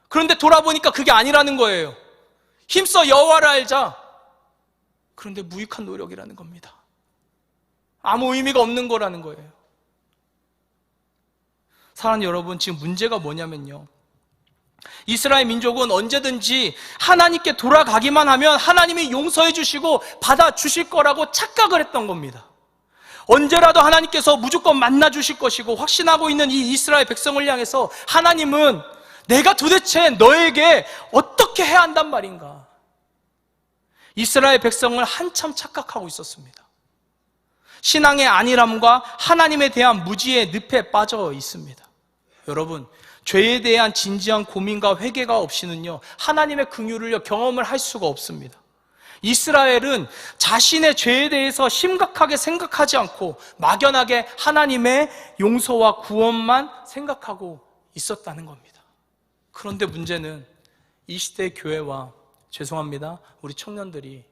그런데 돌아보니까 그게 아니라는 거예요. 힘써 여호와를 알자. 그런데 무익한 노력이라는 겁니다. 아무 의미가 없는 거라는 거예요. 사랑하는 여러분, 지금 문제가 뭐냐면요, 이스라엘 민족은 언제든지 하나님께 돌아가기만 하면 하나님이 용서해 주시고 받아주실 거라고 착각을 했던 겁니다. 언제라도 하나님께서 무조건 만나 주실 것이고 확신하고 있는 이 이스라엘 백성을 향해서 하나님은 내가 도대체 너에게 어떻게 해야 한단 말인가? 이스라엘 백성을 한참 착각하고 있었습니다. 신앙의 안일함과 하나님에 대한 무지의 늪에 빠져 있습니다. 여러분, 죄에 대한 진지한 고민과 회개가 없이는요, 하나님의 긍휼을 경험을 할 수가 없습니다. 이스라엘은 자신의 죄에 대해서 심각하게 생각하지 않고 막연하게 하나님의 용서와 구원만 생각하고 있었다는 겁니다. 그런데 문제는 이 시대의 교회와, 죄송합니다, 우리 청년들이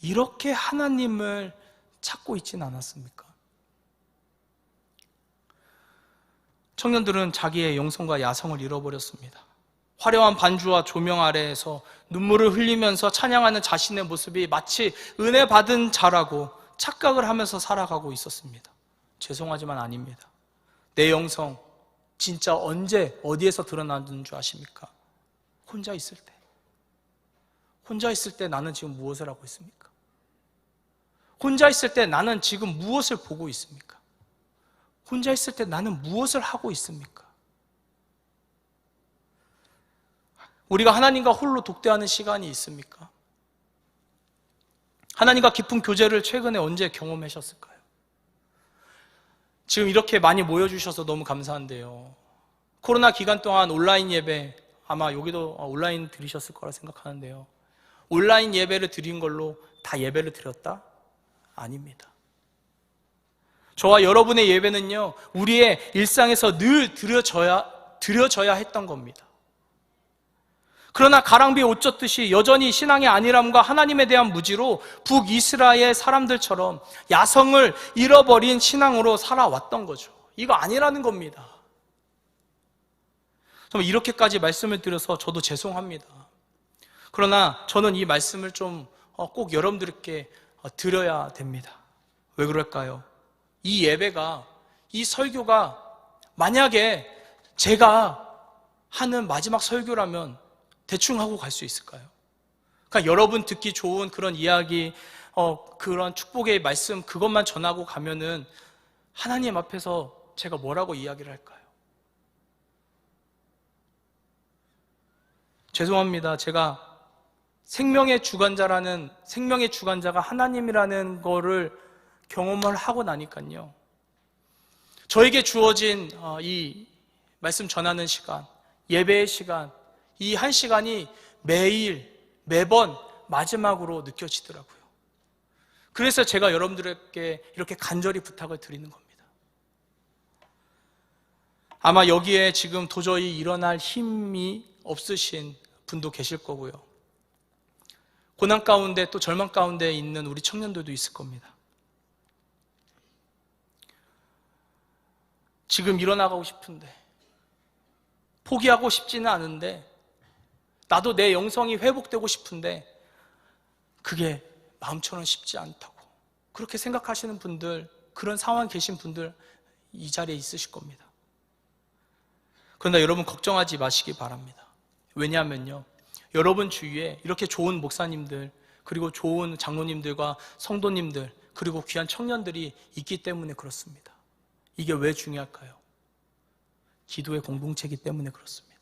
이렇게 하나님을 찾고 있지는 않았습니까? 청년들은 자기의 영성과 야성을 잃어버렸습니다. 화려한 반주와 조명 아래에서 눈물을 흘리면서 찬양하는 자신의 모습이 마치 은혜 받은 자라고 착각을 하면서 살아가고 있었습니다. 죄송하지만 아닙니다. 내 영성 진짜 언제 어디에서 드러나는 줄 아십니까? 혼자 있을 때. 혼자 있을 때 나는 지금 무엇을 하고 있습니까? 혼자 있을 때 나는 지금 무엇을 보고 있습니까? 혼자 있을 때 나는 무엇을 하고 있습니까? 우리가 하나님과 홀로 독대하는 시간이 있습니까? 하나님과 깊은 교제를 최근에 언제 경험하셨을까요? 지금 이렇게 많이 모여주셔서 너무 감사한데요, 코로나 기간 동안 온라인 예배, 아마 여기도 온라인 드리셨을 거라 생각하는데요, 온라인 예배를 드린 걸로 다 예배를 드렸다? 아닙니다. 저와 여러분의 예배는요, 우리의 일상에서 늘 드려져야 했던 겁니다. 그러나 가랑비에 옷 젖듯이 여전히 신앙의 안일함과 하나님에 대한 무지로 북이스라엘 사람들처럼 야성을 잃어버린 신앙으로 살아왔던 거죠. 이거 아니라는 겁니다. 정말 이렇게까지 말씀을 드려서 저도 죄송합니다. 그러나 저는 이 말씀을 좀 꼭 여러분들께 드려야 됩니다. 왜 그럴까요? 이 예배가, 이 설교가 만약에 제가 하는 마지막 설교라면 대충 하고 갈 수 있을까요? 그러니까 여러분 듣기 좋은 그런 이야기, 그런 축복의 말씀 그것만 전하고 가면은 하나님 앞에서 제가 뭐라고 이야기를 할까요? 죄송합니다. 제가 생명의 주관자가 하나님이라는 거를 경험을 하고 나니까요, 저에게 주어진 이 말씀 전하는 시간, 예배의 시간, 이 한 시간이 매번 마지막으로 느껴지더라고요. 그래서 제가 여러분들에게 이렇게 간절히 부탁을 드리는 겁니다. 아마 여기에 지금 도저히 일어날 힘이 없으신 분도 계실 거고요, 고난 가운데 또 절망 가운데 있는 우리 청년들도 있을 겁니다. 지금 일어나가고 싶은데, 포기하고 싶지는 않은데, 나도 내 영성이 회복되고 싶은데 그게 마음처럼 쉽지 않다고 그렇게 생각하시는 분들, 그런 상황에 계신 분들 이 자리에 있으실 겁니다. 그러나 여러분 걱정하지 마시기 바랍니다. 왜냐하면요, 여러분 주위에 이렇게 좋은 목사님들, 그리고 좋은 장로님들과 성도님들, 그리고 귀한 청년들이 있기 때문에 그렇습니다. 이게 왜 중요할까요? 기도의 공동체이기 때문에 그렇습니다.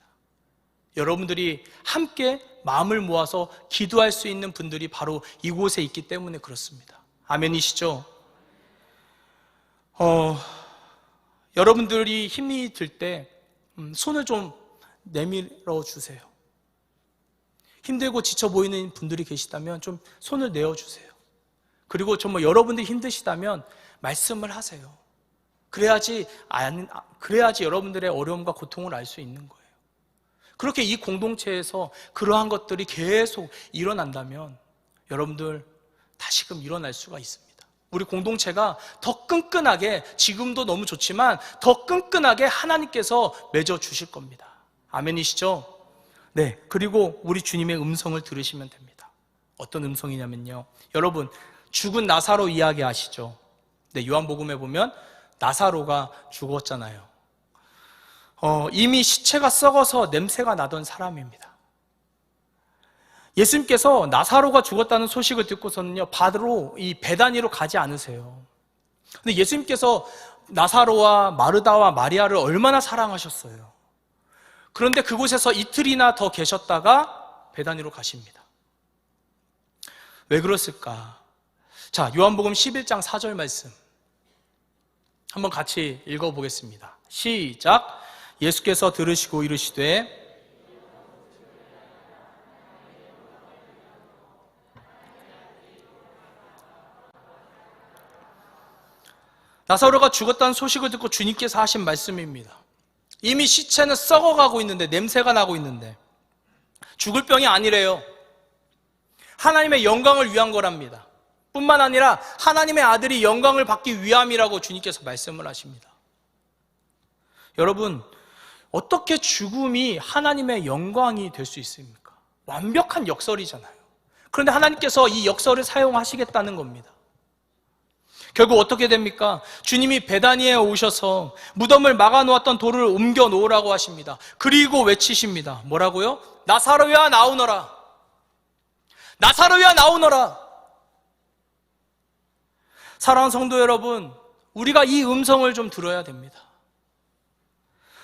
여러분들이 함께 마음을 모아서 기도할 수 있는 분들이 바로 이곳에 있기 때문에 그렇습니다. 아멘이시죠? 여러분들이 힘이 들 때 손을 좀 내밀어 주세요. 힘들고 지쳐 보이는 분들이 계시다면 좀 손을 내어주세요. 그리고 정말 여러분들이 힘드시다면 말씀을 하세요. 그래야지 여러분들의 어려움과 고통을 알 수 있는 거예요. 그렇게 이 공동체에서 그러한 것들이 계속 일어난다면 여러분들 다시금 일어날 수가 있습니다. 우리 공동체가 더 끈끈하게, 지금도 너무 좋지만 더 끈끈하게 하나님께서 맺어주실 겁니다. 아멘이시죠? 네, 그리고 우리 주님의 음성을 들으시면 됩니다. 어떤 음성이냐면요, 여러분 죽은 나사로 이야기 아시죠? 네, 요한복음에 보면 나사로가 죽었잖아요. 이미 시체가 썩어서 냄새가 나던 사람입니다. 예수님께서 나사로가 죽었다는 소식을 듣고서는요, 바로 이 베다니로 가지 않으세요. 근데 예수님께서 나사로와 마르다와 마리아를 얼마나 사랑하셨어요. 그런데 그곳에서 이틀이나 더 계셨다가 베다니로 가십니다. 왜 그랬을까? 자, 요한복음 11장 4절 말씀 한번 같이 읽어보겠습니다. 시작. 예수께서 들으시고 이르시되 나사로가 죽었다는 소식을 듣고 주님께서 하신 말씀입니다. 이미 시체는 썩어가고 있는데, 냄새가 나고 있는데 죽을 병이 아니래요. 하나님의 영광을 위한 거랍니다. 뿐만 아니라 하나님의 아들이 영광을 받기 위함이라고 주님께서 말씀을 하십니다. 여러분, 어떻게 죽음이 하나님의 영광이 될 수 있습니까? 완벽한 역설이잖아요. 그런데 하나님께서 이 역설을 사용하시겠다는 겁니다. 결국 어떻게 됩니까? 주님이 베다니에 오셔서 무덤을 막아놓았던 돌을 옮겨 놓으라고 하십니다. 그리고 외치십니다. 뭐라고요? 나사로야 나오너라. 나사로야 나오너라. 사랑하는 성도 여러분, 우리가 이 음성을 좀 들어야 됩니다.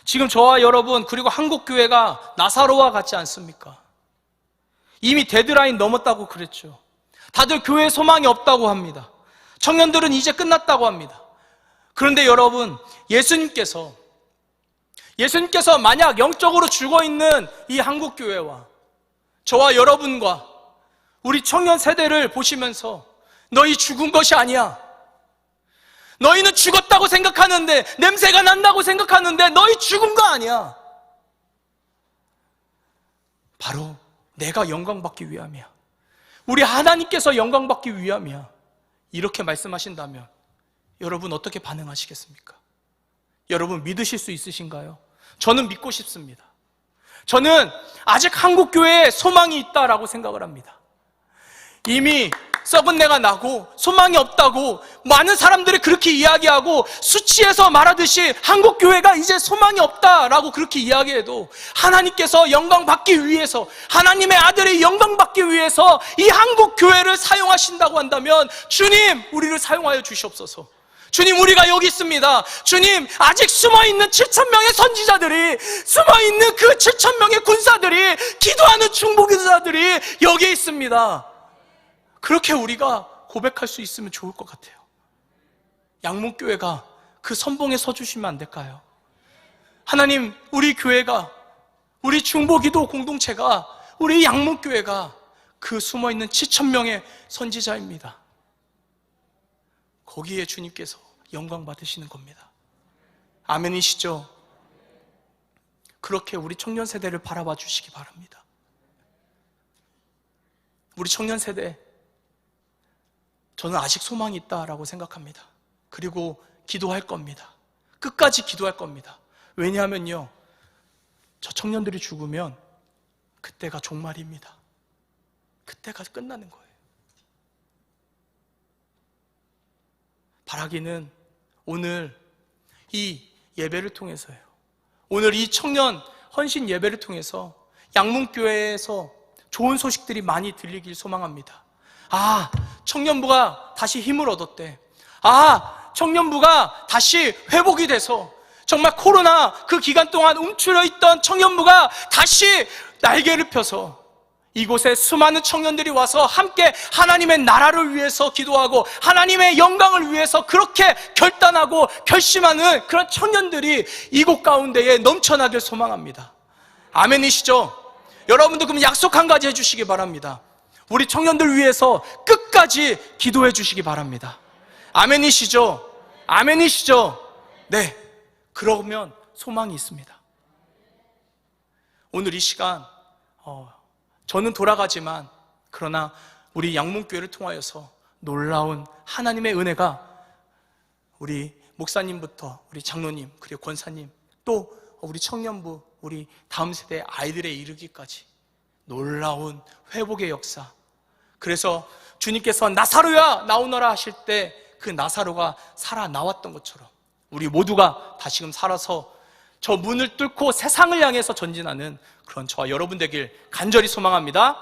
지금 저와 여러분, 그리고 한국교회가 나사로와 같지 않습니까? 이미 데드라인 넘었다고 그랬죠. 다들 교회에 소망이 없다고 합니다. 청년들은 이제 끝났다고 합니다. 그런데 여러분, 예수님께서 만약 영적으로 죽어있는 이 한국교회와 저와 여러분과 우리 청년 세대를 보시면서 너희 죽은 것이 아니야, 너희는 죽었다고 생각하는데, 냄새가 난다고 생각하는데 너희 죽은 거 아니야, 바로 내가 영광받기 위함이야. 우리 하나님께서 영광받기 위함이야. 이렇게 말씀하신다면 여러분 어떻게 반응하시겠습니까? 여러분 믿으실 수 있으신가요? 저는 믿고 싶습니다. 저는 아직 한국교회에 소망이 있다라고 생각을 합니다. 이미 썩은 내가 나고 소망이 없다고 많은 사람들이 그렇게 이야기하고 수치에서 말하듯이 한국교회가 이제 소망이 없다라고 그렇게 이야기해도 하나님께서 영광받기 위해서, 하나님의 아들이 영광받기 위해서 이 한국교회를 사용하신다고 한다면 주님 우리를 사용하여 주시옵소서. 주님 우리가 여기 있습니다. 주님 아직 숨어있는 7,000명의 선지자들이, 숨어있는 그 7,000명의 군사들이, 기도하는 중보기도자들이 여기 있습니다. 그렇게 우리가 고백할 수 있으면 좋을 것 같아요. 양문교회가 그 선봉에 서주시면 안 될까요? 하나님 우리 교회가, 우리 중보기도 공동체가, 우리 양문교회가 그 숨어있는 7,000명의 선지자입니다. 거기에 주님께서 영광 받으시는 겁니다. 아멘이시죠? 그렇게 우리 청년 세대를 바라봐 주시기 바랍니다. 우리 청년 세대, 저는 아직 소망이 있다라고 생각합니다. 그리고 기도할 겁니다. 끝까지 기도할 겁니다. 왜냐하면요, 저 청년들이 죽으면 그때가 종말입니다. 그때가 끝나는 거예요. 바라기는 오늘 이 예배를 통해서요, 오늘 이 청년 헌신 예배를 통해서 양문교회에서 좋은 소식들이 많이 들리길 소망합니다. 아, 청년부가 다시 힘을 얻었대. 아, 청년부가 다시 회복이 돼서 정말 코로나 그 기간 동안 움츠려 있던 청년부가 다시 날개를 펴서 이곳에 수많은 청년들이 와서 함께 하나님의 나라를 위해서 기도하고 하나님의 영광을 위해서 그렇게 결단하고 결심하는 그런 청년들이 이곳 가운데에 넘쳐나길 소망합니다. 아멘이시죠? 여러분도 그럼 약속 한 가지 해주시기 바랍니다. 우리 청년들 위해서 끝까지 기도해 주시기 바랍니다. 아멘이시죠? 아멘이시죠? 네, 그러면 소망이 있습니다. 오늘 이 시간 저는 돌아가지만 그러나 우리 양문교회를 통하여서 놀라운 하나님의 은혜가 우리 목사님부터 우리 장로님 그리고 권사님 또 우리 청년부 우리 다음 세대 아이들에 이르기까지 놀라운 회복의 역사. 그래서 주님께서 나사로야 나오너라 하실 때 그 나사로가 살아나왔던 것처럼 우리 모두가 다시금 살아서 저 문을 뚫고 세상을 향해서 전진하는 그런 저와 여러분 되길 간절히 소망합니다.